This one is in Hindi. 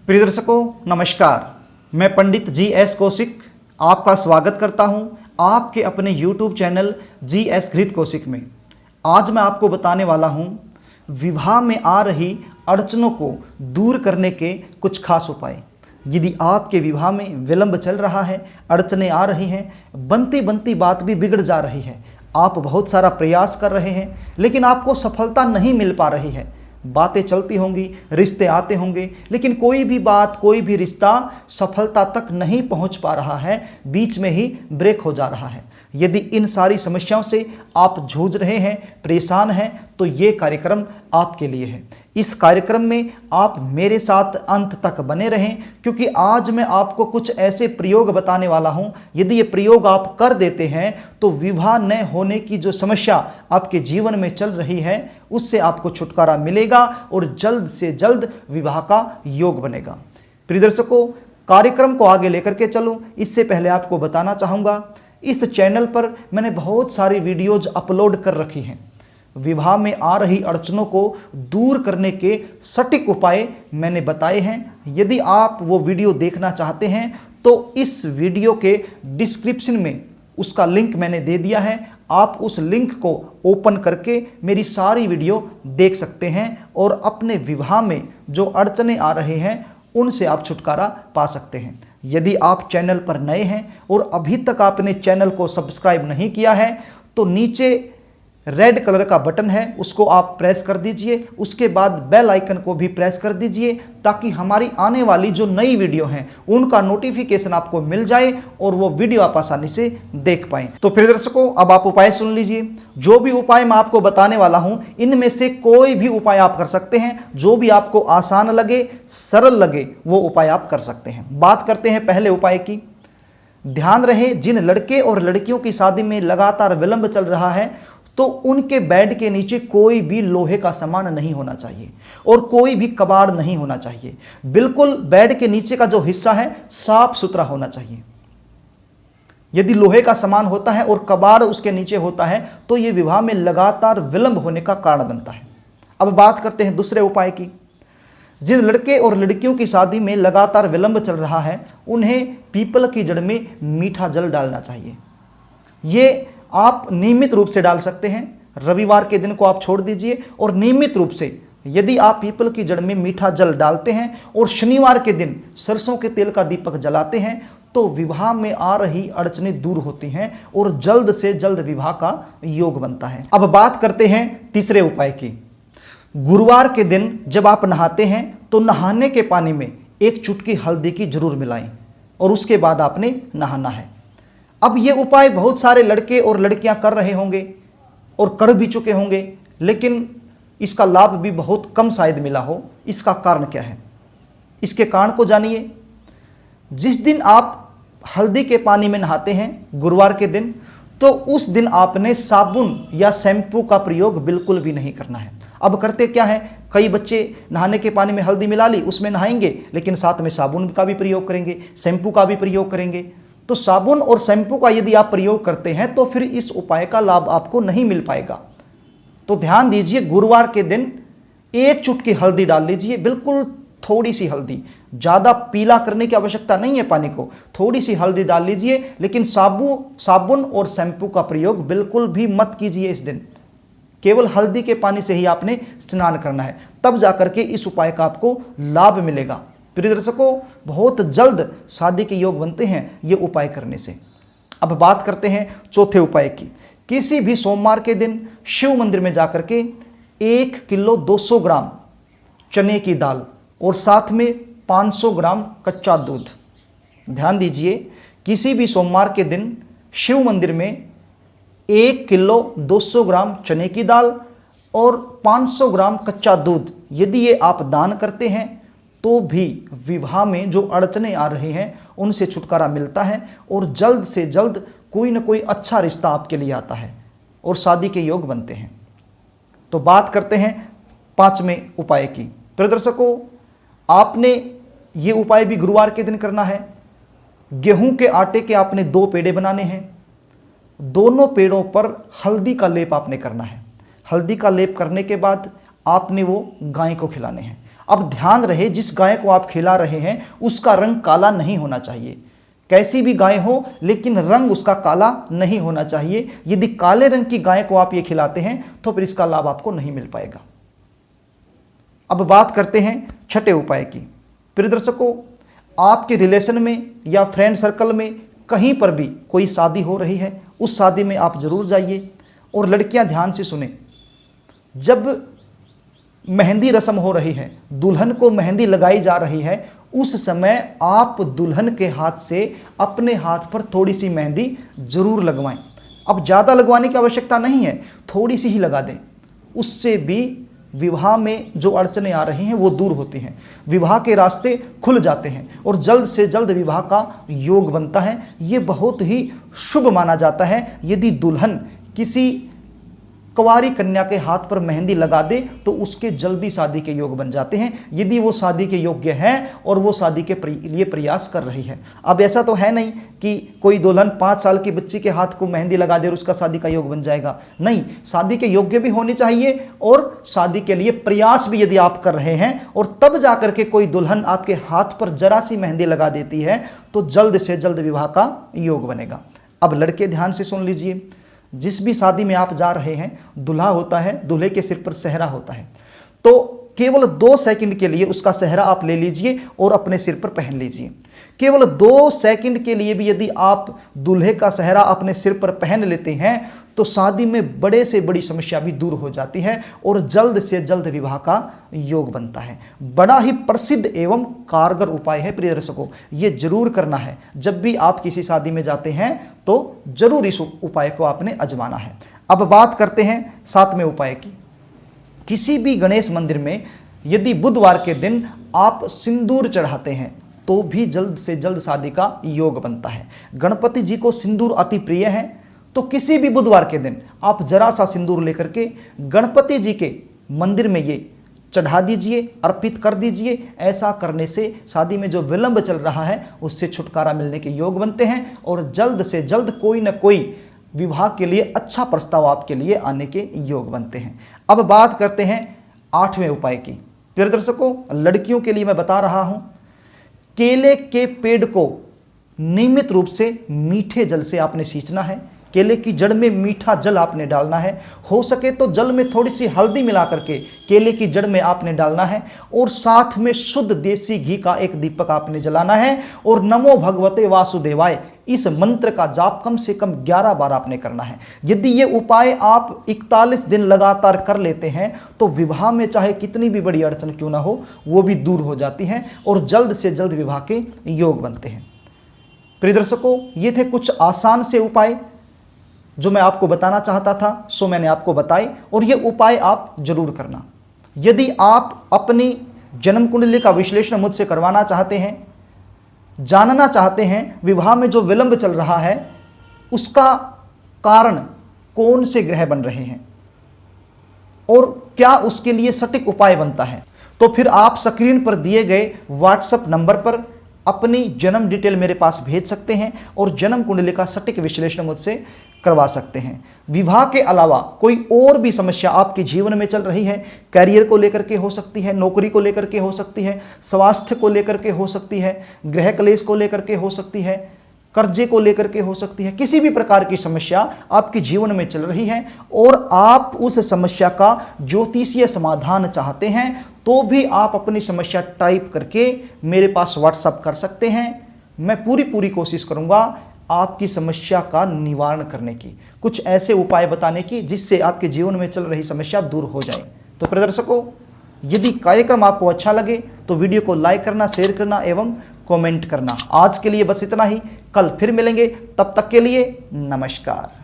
प्रिय दर्शकों नमस्कार। मैं पंडित जी.एस. कौशिक आपका स्वागत करता हूं आपके अपने YouTube चैनल जी.एस. घृत कौशिक में। आज मैं आपको बताने वाला हूं विवाह में आ रही अड़चनों को दूर करने के कुछ खास उपाय। यदि आपके विवाह में विलंब चल रहा है, अड़चनें आ रही हैं, बनती बनती बात भी बिगड़ जा रही है, आप बहुत सारा प्रयास कर रहे हैं लेकिन आपको सफलता नहीं मिल पा रही है, बातें चलती होंगी, रिश्ते आते होंगे, लेकिन कोई भी बात, कोई भी रिश्ता सफलता तक नहीं पहुंच पा रहा है, बीच में ही ब्रेक हो जा रहा है। यदि इन सारी समस्याओं से आप जूझ रहे हैं, परेशान हैं, तो ये कार्यक्रम आपके लिए है। इस कार्यक्रम में आप मेरे साथ अंत तक बने रहें, क्योंकि आज मैं आपको कुछ ऐसे प्रयोग बताने वाला हूं, यदि ये प्रयोग आप कर देते हैं तो विवाह न होने की जो समस्या आपके जीवन में चल रही है उससे आपको छुटकारा मिलेगा और जल्द से जल्द विवाह का योग बनेगा। प्रिय दर्शकों, कार्यक्रम को आगे लेकर के चलूं इससे पहले आपको बताना चाहूँगा, इस चैनल पर मैंने बहुत सारी वीडियोज अपलोड कर रखी हैं। विवाह में आ रही अड़चनों को दूर करने के सटीक उपाय मैंने बताए हैं। यदि आप वो वीडियो देखना चाहते हैं तो इस वीडियो के डिस्क्रिप्शन में उसका लिंक मैंने दे दिया है। आप उस लिंक को ओपन करके मेरी सारी वीडियो देख सकते हैं और अपने विवाह में जो अड़चनें आ रहे हैं उनसे आप छुटकारा पा सकते हैं। यदि आप चैनल पर नए हैं और अभी तक आपने चैनल को सब्सक्राइब नहीं किया है तो नीचे रेड कलर का बटन है, उसको आप प्रेस कर दीजिए। उसके बाद बेल आइकन को भी प्रेस कर दीजिए ताकि हमारी आने वाली जो नई वीडियो हैं उनका नोटिफिकेशन आपको मिल जाए और वो वीडियो आप आसानी से देख पाएं। तो फिर दर्शकों, अब आप उपाय सुन लीजिए। जो भी उपाय मैं आपको बताने वाला हूं इनमें से कोई भी उपाय आप कर सकते हैं, जो भी आपको आसान लगे, सरल लगे, वो उपाय आप कर सकते हैं। बात करते हैं पहले उपाय की। ध्यान रहे, जिन लड़के और लड़कियों की शादी में लगातार विलंब चल रहा है तो उनके बेड के नीचे कोई भी लोहे का सामान नहीं होना चाहिए और कोई भी कबाड़ नहीं होना चाहिए। बिल्कुल बेड के नीचे का जो हिस्सा है साफ सुथरा होना चाहिए। यदि लोहे का सामान होता है और कबाड़ उसके नीचे होता है तो यह विवाह में लगातार विलंब होने का कारण बनता है। अब बात करते हैं दूसरे उपाय की। जिन लड़के और लड़कियों की शादी में लगातार विलंब चल रहा है उन्हें पीपल की जड़ में मीठा जल डालना चाहिए। ये आप नियमित रूप से डाल सकते हैं। रविवार के दिन को आप छोड़ दीजिए और नियमित रूप से यदि आप पीपल की जड़ में मीठा जल डालते हैं और शनिवार के दिन सरसों के तेल का दीपक जलाते हैं तो विवाह में आ रही अड़चनें दूर होती हैं और जल्द से जल्द विवाह का योग बनता है। अब बात करते हैं तीसरे उपाय की। गुरुवार के दिन जब आप नहाते हैं तो नहाने के पानी में एक चुटकी हल्दी की जरूर मिलाएं और उसके बाद आपने नहाना है। अब ये उपाय बहुत सारे लड़के और लड़कियां कर रहे होंगे और कर भी चुके होंगे, लेकिन इसका लाभ भी बहुत कम शायद मिला हो। इसका कारण क्या है? इसके कारण को जानिए। जिस दिन आप हल्दी के पानी में नहाते हैं गुरुवार के दिन, तो उस दिन आपने साबुन या शैम्पू का प्रयोग बिल्कुल भी नहीं करना है। अब करते क्या है, कई बच्चे नहाने के पानी में हल्दी मिला ली, उसमें नहाएंगे, लेकिन साथ में साबुन का भी प्रयोग करेंगे, शैम्पू का भी प्रयोग करेंगे। तो साबुन और शैम्पू का यदि आप प्रयोग करते हैं तो फिर इस उपाय का लाभ आपको नहीं मिल पाएगा। तो ध्यान दीजिए, गुरुवार के दिन एक चुटकी हल्दी डाल लीजिए, बिल्कुल थोड़ी सी हल्दी, ज़्यादा पीला करने की आवश्यकता नहीं है पानी को, थोड़ी सी हल्दी डाल लीजिए, लेकिन साबुन और शैम्पू का प्रयोग बिल्कुल भी मत कीजिए इस दिन। केवल हल्दी के पानी से ही आपने स्नान करना है, तब जाकर के इस उपाय का आपको लाभ मिलेगा। प्रिय दर्शकों, बहुत जल्द शादी के योग बनते हैं ये उपाय करने से। अब बात करते हैं चौथे उपाय की। किसी भी सोमवार के दिन शिव मंदिर में जाकर के 1 किलो 200 ग्राम चने की दाल और साथ में 500 ग्राम कच्चा दूध। ध्यान दीजिए, किसी भी सोमवार के दिन शिव मंदिर में 1 किलो 200 ग्राम चने की दाल और 500 ग्राम कच्चा दूध यदि ये आप दान करते हैं तो भी विवाह में जो अड़चनें आ रही हैं उनसे छुटकारा मिलता है और जल्द से जल्द कोई ना कोई अच्छा रिश्ता आपके लिए आता है और शादी के योग बनते हैं। तो बात करते हैं पांचवें उपाय की। प्रिय दर्शकों, आपने ये उपाय भी गुरुवार के दिन करना है। गेहूं के आटे के आपने 2 पेड़े बनाने हैं। दोनों पेड़ों पर हल्दी का लेप आपने करना है। हल्दी का लेप करने के बाद आपने वो गाय को खिलाने हैं। अब ध्यान रहे, जिस गाय को आप खिला रहे हैं उसका रंग काला नहीं होना चाहिए। कैसी भी गाय हो लेकिन रंग उसका काला नहीं होना चाहिए। यदि काले रंग की गाय को आप ये खिलाते हैं तो फिर इसका लाभ आपको नहीं मिल पाएगा। अब बात करते हैं छठे उपाय की। प्रिय दर्शकों, आपके रिलेशन में या फ्रेंड सर्कल में कहीं पर भी कोई शादी हो रही है, उस शादी में आप जरूर जाइए। और लड़कियां ध्यान से सुने, जब मेहंदी रस्म हो रही है, दुल्हन को मेहंदी लगाई जा रही है, उस समय आप दुल्हन के हाथ से अपने हाथ पर थोड़ी सी मेहंदी जरूर लगवाएं। अब ज़्यादा लगवाने की आवश्यकता नहीं है, थोड़ी सी ही लगा दें। उससे भी विवाह में जो अड़चनें आ रही हैं वो दूर होती हैं, विवाह के रास्ते खुल जाते हैं और जल्द से जल्द विवाह का योग बनता है। ये बहुत ही शुभ माना जाता है। यदि दुल्हन किसी कुंवारी कन्या के हाथ पर मेहंदी लगा दे तो उसके जल्दी शादी के योग बन जाते हैं, यदि वो शादी के योग्य है और वो शादी के लिए प्रयास कर रही है। अब ऐसा तो है नहीं कि कोई दुल्हन 5 साल की बच्ची के हाथ को मेहंदी लगा दे और उसका शादी का योग बन जाएगा। नहीं, शादी के योग्य भी होने चाहिए और शादी के लिए प्रयास भी यदि आप कर रहे हैं और तब जाकर के कोई दुल्हन आपके हाथ पर जरा सी मेहंदी लगा देती है तो जल्द से जल्द विवाह का योग बनेगा। अब लड़के ध्यान से सुन लीजिए, जिस भी शादी में आप जा रहे हैं, दूल्हा होता है, दूल्हे के सिर पर सेहरा होता है, तो केवल 2 सेकंड के लिए उसका सेहरा आप ले लीजिए और अपने सिर पर पहन लीजिए। केवल 2 सेकंड के लिए भी यदि आप दूल्हे का सेहरा अपने सिर पर पहन लेते हैं तो शादी में बड़े से बड़ी समस्या भी दूर हो जाती है और जल्द से जल्द विवाह का योग बनता है। बड़ा ही प्रसिद्ध एवं कारगर उपाय है प्रिय दर्शकों, ये जरूर करना है। जब भी आप किसी शादी में जाते हैं तो जरूर इस उपाय को आपने आजमाना है। अब बात करते हैं 7वें उपाय की। किसी भी गणेश मंदिर में यदि बुधवार के दिन आप सिंदूर चढ़ाते हैं तो भी जल्द से जल्द शादी का योग बनता है। गणपति जी को सिंदूर अति प्रिय है, तो किसी भी बुधवार के दिन आप जरा सा सिंदूर लेकर के गणपति जी के मंदिर में ये चढ़ा दीजिए, अर्पित कर दीजिए। ऐसा करने से शादी में जो विलंब चल रहा है उससे छुटकारा मिलने के योग बनते हैं और जल्द से जल्द कोई ना कोई विवाह के लिए अच्छा प्रस्ताव आपके लिए आने के योग बनते हैं। अब बात करते हैं 8वें उपाय की। प्रिय दर्शकों, लड़कियों के लिए मैं बता रहा हूं, केले के पेड़ को नियमित रूप से मीठे जल से आपने सींचना है। केले की जड़ में मीठा जल आपने डालना है। हो सके तो जल में थोड़ी सी हल्दी मिला करके केले की जड़ में आपने डालना है और साथ में शुद्ध देसी घी का एक दीपक आपने जलाना है और नमो भगवते वासुदेवाय इस मंत्र का जाप कम से कम 11 बार आपने करना है। यदि ये उपाय आप 41 दिन लगातार कर लेते हैं तो विवाह में चाहे कितनी भी बड़ी अड़चन क्यों ना हो वो भी दूर हो जाती है और जल्द से जल्द विवाह के योग बनते हैं। प्रिय दर्शकों, ये थे कुछ आसान से उपाय जो मैं आपको बताना चाहता था, सो मैंने आपको बताए और ये उपाय आप जरूर करना। यदि आप अपनी जन्म कुंडली का विश्लेषण मुझसे करवाना चाहते हैं, जानना चाहते हैं विवाह में जो विलंब चल रहा है उसका कारण कौन से ग्रह बन रहे हैं और क्या उसके लिए सटीक उपाय बनता है, तो फिर आप स्क्रीन पर दिए गए व्हाट्सएप नंबर पर अपनी जन्म डिटेल मेरे पास भेज सकते हैं और जन्म कुंडली का सटीक विश्लेषण मुझसे करवा सकते हैं। विवाह के अलावा कोई और भी समस्या आपके जीवन में चल रही है, करियर को लेकर के हो सकती है, नौकरी को लेकर के हो सकती है, स्वास्थ्य को लेकर के हो सकती है, गृह क्लेश को लेकर के हो सकती है, कर्जे को लेकर के हो सकती है, किसी भी प्रकार की समस्या आपके जीवन में चल रही है और आप उस समस्या का ज्योतिषीय समाधान चाहते हैं तो भी आप अपनी समस्या टाइप करके मेरे पास व्हाट्सएप कर सकते हैं। मैं पूरी कोशिश करूंगा आपकी समस्या का निवारण करने की, कुछ ऐसे उपाय बताने की जिससे आपके जीवन में चल रही समस्या दूर हो जाए। तो प्रिय दर्शकों, यदि कार्यक्रम आपको अच्छा लगे तो वीडियो को लाइक करना, शेयर करना एवं कमेंट करना। आज के लिए बस इतना ही, कल फिर मिलेंगे, तब तक के लिए नमस्कार।